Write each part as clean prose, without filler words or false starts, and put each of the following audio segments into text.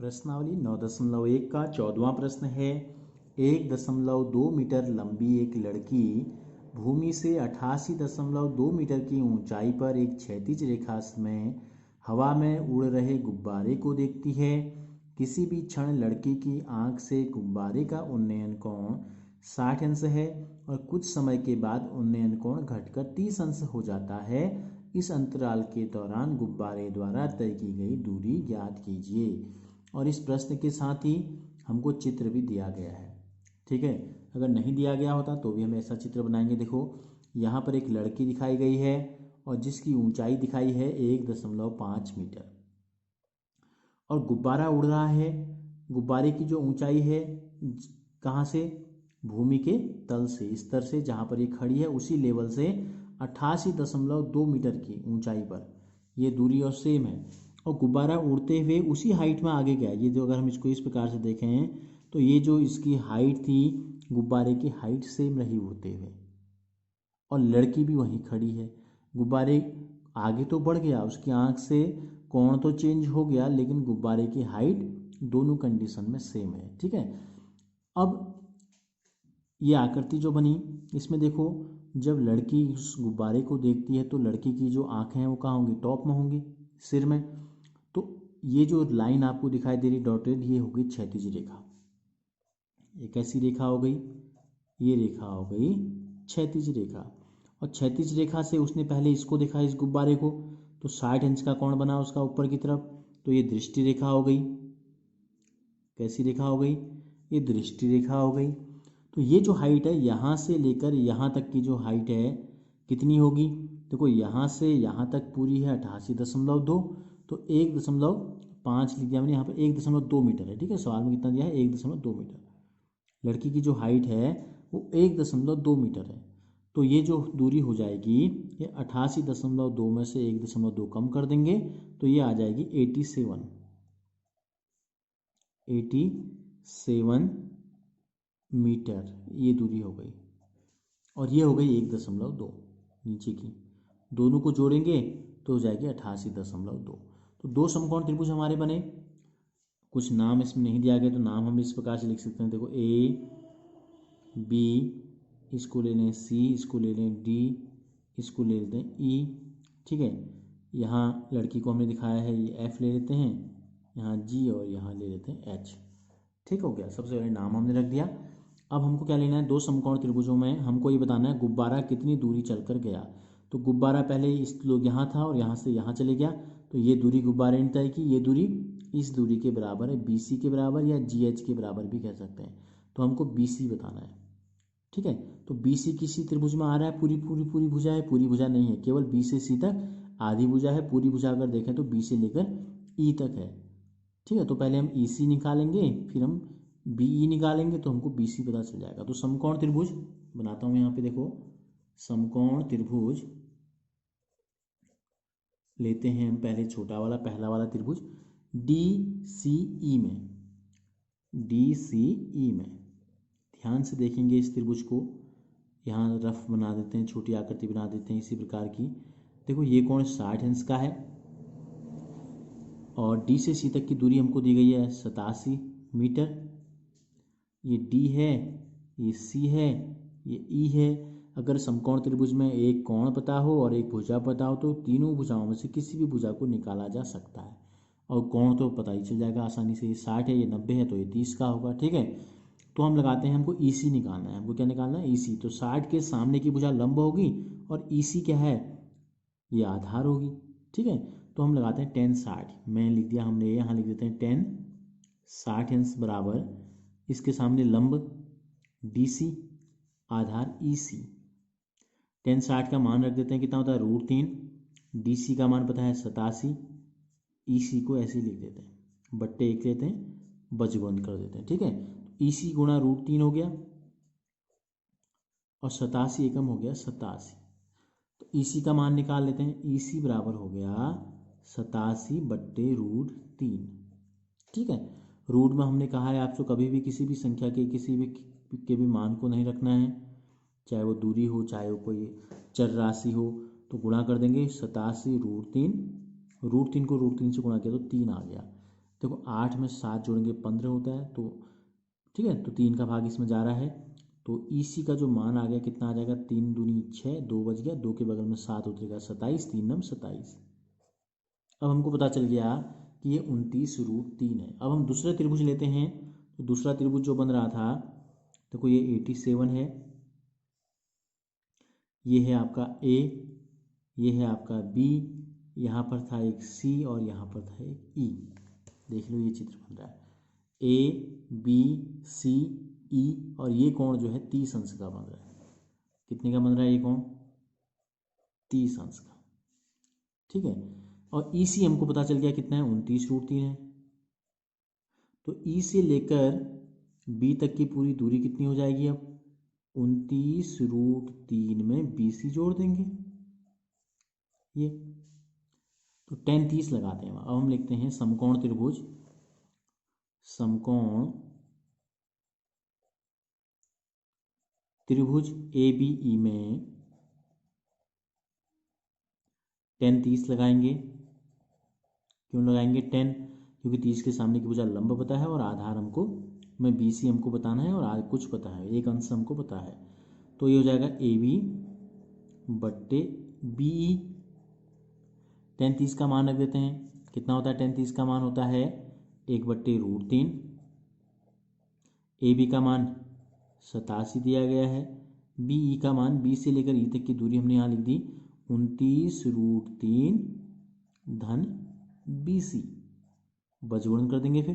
प्रश्नावली 9.1 का 14वां प्रश्न है। 1.2 मीटर लंबी एक लड़की भूमि से 88.2 मीटर की ऊंचाई पर एक क्षैतिज रेखा में हवा में उड़ रहे गुब्बारे को देखती है। किसी भी क्षण लड़की की आंख से गुब्बारे का उन्नयन कोण 60 अंश है और कुछ समय के बाद उन्नयन कोण घटकर 30 अंश हो जाता है। इस अंतराल के दौरान गुब्बारे द्वारा तय की गई दूरी ज्ञात कीजिए। और इस प्रश्न के साथ ही हमको चित्र भी दिया गया है। ठीक है, अगर नहीं दिया गया होता तो भी हम ऐसा चित्र बनाएंगे। देखो यहाँ पर एक लड़की दिखाई गई है और जिसकी ऊंचाई दिखाई है 1.5 मीटर और गुब्बारा उड़ रहा है। गुब्बारे की जो ऊंचाई है कहाँ से, भूमि के तल से, स्तर से जहाँ पर ये खड़ी है उसी लेवल से 88.2 मीटर की ऊंचाई पर ये दूरी और सेम है। और गुब्बारा उड़ते हुए उसी हाइट में आगे गया। ये जो अगर हम इसको इस प्रकार से देखें तो ये जो इसकी हाइट थी गुब्बारे की हाइट सेम रही उड़ते हुए और लड़की भी वहीं खड़ी है। गुब्बारे आगे तो बढ़ गया, उसकी आंख से कोण तो चेंज हो गया लेकिन गुब्बारे की हाइट दोनों कंडीशन में सेम है। ठीक है, अब ये आकृति जो बनी इसमें देखो जब लड़की उस गुब्बारे को देखती है तो लड़की की जो आंखें हैं वो कहाँ होंगी, टॉप में होंगी, सिर में। तो ये जो लाइन आपको दिखाई दे रही डॉटेड ये होगी क्षैतिज रेखा। एक ऐसी रेखा हो गई, ये रेखा हो गई क्षैतिज रेखा। और क्षैतिज रेखा से उसने पहले इसको देखा, इस गुब्बारे को, तो 60 अंश का कोण बना उसका ऊपर की तरफ, तो ये दृष्टि रेखा हो गई। कैसी रेखा हो गई, ये दृष्टि रेखा हो गई। तो ये जो हाइट है यहाँ से लेकर यहाँ तक की जो हाइट है कितनी होगी, देखो यहाँ से यहाँ तक पूरी है 88.2, तो 1.5 लिख दिया मैंने यहाँ पर, 1.2 मीटर है। ठीक है, सवाल में कितना दिया है 1.2 मीटर। लड़की की जो हाइट है वो 1.2 मीटर है। तो ये जो दूरी हो जाएगी ये 88.2 में से 1.2 कम कर देंगे तो ये आ जाएगी 87 मीटर। ये दूरी हो गई और ये हो गई 1.2 नीचे की, दोनों को जोड़ेंगे तो हो जाएगी 88.2। तो दो समकोण त्रिभुज हमारे बने। कुछ नाम इसमें नहीं दिया गया तो नाम हम इस प्रकार से लिख सकते हैं। देखो ए बी, इसको ले लें सी, इसको ले लें डी, इसको ले लेते हैं ई। ठीक है, यहाँ लड़की को हमने दिखाया है ये एफ ले लेते हैं, यहाँ जी और यहाँ ले लेते हैं एच। ठीक हो गया, सबसे पहले नाम हमने रख दिया। अब हमको क्या लेना है, दो समकोण त्रिभुजों में हमको ये बताना है गुब्बारा कितनी दूरी चलकर गया। तो गुब्बारा पहले इस लोग यहाँ था और यहाँ से यहाँ चले गया, तो ये दूरी गुब्बारे ने तय की। ये दूरी इस दूरी के बराबर है, BC के बराबर या GH के बराबर भी कह सकते हैं। तो हमको BC बताना है। ठीक है, तो BC किसी त्रिभुज में आ रहा है, पूरी पूरी पूरी भुजा है, पूरी भुजा नहीं है, केवल B से C तक आधी भुजा है। पूरी भुजा अगर देखें तो B से लेकर E तक है। ठीक है, तो पहले हम EC निकालेंगे फिर हम BE निकालेंगे तो हमको BC पता चल जाएगा। तो समकोण त्रिभुज बनाता हूँ यहाँ पे, देखो समकोण त्रिभुज लेते हैं हम पहले छोटा वाला, पहला वाला त्रिभुज DCE में ध्यान से देखेंगे इस त्रिभुज को। यहाँ रफ बना देते हैं, छोटी आकृति बना देते हैं इसी प्रकार की। देखो ये कोण 60 अंश का है और D से C तक की दूरी हमको दी गई है 87 मीटर। ये D है, ये C है, ये E है। अगर समकोण त्रिभुज में एक कोण पता हो और एक भुजा पता हो तो तीनों भुजाओं में से किसी भी भुजा को निकाला जा सकता है और कोण तो पता ही चल जाएगा आसानी से। ये 60 है, ये 90 है, तो ये 30 का होगा। ठीक है, तो हम लगाते हैं, हमको EC निकालना है। हमको क्या निकालना है, EC। तो 60 के सामने की भुजा लंब होगी और EC क्या है, ये आधार होगी। ठीक है, तो हम लगाते हैं tan 60, मैं लिख दिया हमने, यहाँ लिख देते हैं tan 60 अंश बराबर इसके सामने लंब DC, आधार EC। tan 60 का मान रख देते हैं, कितना होता है √3। DC का मान पता है 87, EC को ऐसे लिख देते हैं, बट्टे 1 लेते हैं, बजबंद कर देते हैं। ठीक है, EC गुणा √3 हो गया और 87 एकम हो गया 87। तो EC का मान निकाल लेते हैं, EC बराबर हो गया 87 बट्टे √3। ठीक है, रूट में हमने कहा है आपको कभी भी किसी भी संख्या के किसी भी मान को नहीं रखना है, चाहे वो दूरी हो चाहे वो कोई चर राशि हो। तो गुणा कर देंगे 87 √3, √3 को √3 से गुणा किया तो 3 आ गया। देखो 8 में 7 जोड़ेंगे 15 होता है, तो ठीक है, तो 3 का भाग इसमें जा रहा है, तो ईसी का जो मान आ गया कितना आ जाएगा, 3 दूनी 6, 2 बच गया, 2 के बगल में 7 उतरेगा 27, 3 नम 27। अब हमको पता चल गया कि ये 29√3 है। अब हम दूसरा त्रिभुज लेते हैं, तो दूसरा त्रिभुज जो बन रहा था, देखो ये 87 है, ये है आपका ए, ये है आपका बी, यहाँ पर था एक सी और यहाँ पर था एक ई। देख लो ये चित्र बन रहा है, ए बी सी ई, और ये कोण जो है 30 अंश का बन रहा है। कितने का बन रहा है ये कोण, 30 अंश का, ठीक है। और ई सी हमको पता चल गया कितना है, 29√3 है। तो ई से लेकर बी तक की पूरी दूरी कितनी हो जाएगी, अब 29√3 में बी सी जोड़ देंगे ये, तो tan 30 लगाते हैं। अब हम लिखते हैं समकोण त्रिभुज, समकोण त्रिभुज ए बी ई में tan 30 लगाएंगे। क्यों लगाएंगे tan, क्योंकि 30 के सामने की भुजा लंब पता है और आधार हमको में बी सी हमको बताना है और आज कुछ पता है, एक अंश हमको पता है, तो ये हो जाएगा ए बी बट्टे बी ई। tan 30 का मान रख देते हैं, कितना होता है tan 30 का मान होता है 1/√3। ए बी का मान 87 दिया गया है, बी ई का मान बी से लेकर ई तक की दूरी हमने यहाँ लिख दी 29√3 धन बी सी, बजगुणन कर देंगे फिर,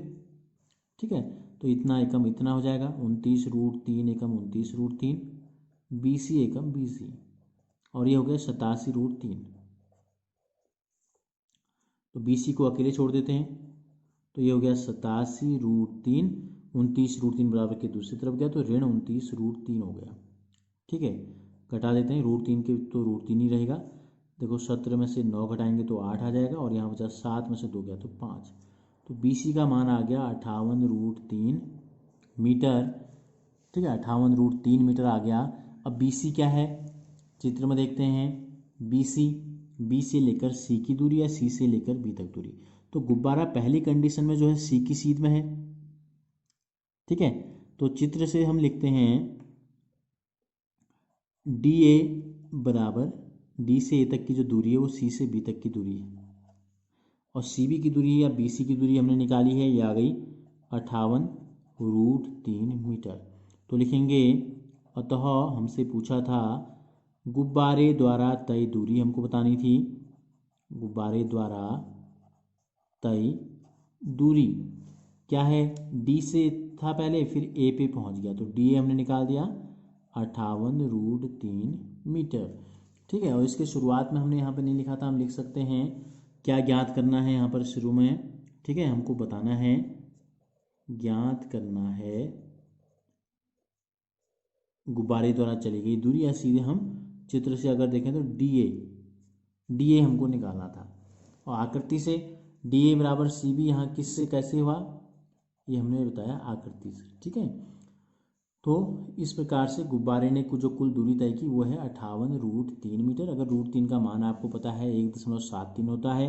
ठीक है। तो इतना एकम इतना हो जाएगा, 29√3 एकम 29√3, बी सी एकम बी सी, और ये हो गया 87√3। तो बी सी को अकेले छोड़ देते हैं, तो ये हो गया 87√3, 29√3 बराबर के दूसरी तरफ गया तो ऋण 29√3 हो गया, ठीक है। घटा देते हैं, √3 के तो √3 ही रहेगा। देखो 17 में से 9 घटाएंगे तो 8 आ जाएगा, और यहाँ बचा 7 में से 2 गया तो 5, तो बी सी का मान आ गया 58√3 मीटर, ठीक है, 58√3 मीटर आ गया। अब बी सी क्या है, चित्र में देखते हैं, बी सी बी से लेकर सी की दूरी या सी से लेकर बी तक दूरी, तो गुब्बारा पहली कंडीशन में जो है सी की सीध में है, ठीक है। तो चित्र से हम लिखते हैं डी ए बराबर, डी से ए तक की जो दूरी है वो सी से बी तक की दूरी है, और सी बी की दूरी या बी सी की दूरी हमने निकाली है, ये आ गई 58√3 मीटर। तो लिखेंगे, अतः हमसे पूछा था गुब्बारे द्वारा तय दूरी हमको बतानी थी, गुब्बारे द्वारा तय दूरी क्या है, डी से था पहले, फिर ए पे पहुंच गया, तो डी ए हमने निकाल दिया 58√3 मीटर, ठीक है। और इसके शुरुआत में हमने यहाँ पर नहीं लिखा था, हम लिख सकते हैं क्या ज्ञात करना है यहाँ पर शुरू में, ठीक है, हमको बताना है, ज्ञात करना है गुब्बारे द्वारा चली गई दूरी, या सीधे हम चित्र से अगर देखें तो डी ए हमको निकालना था, और आकृति से डी ए बराबर सी बी यहाँ किस से कैसे हुआ ये हमने बताया आकृति से, ठीक है। तो इस प्रकार से गुब्बारे ने जो कुल दूरी तय की वो है 58√3 मीटर। अगर √3 का मान आपको पता है 1.73 होता है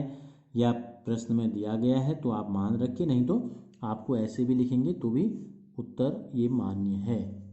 या प्रश्न में दिया गया है तो आप मान रखिए, नहीं तो आपको ऐसे भी लिखेंगे तो भी उत्तर ये मान्य है।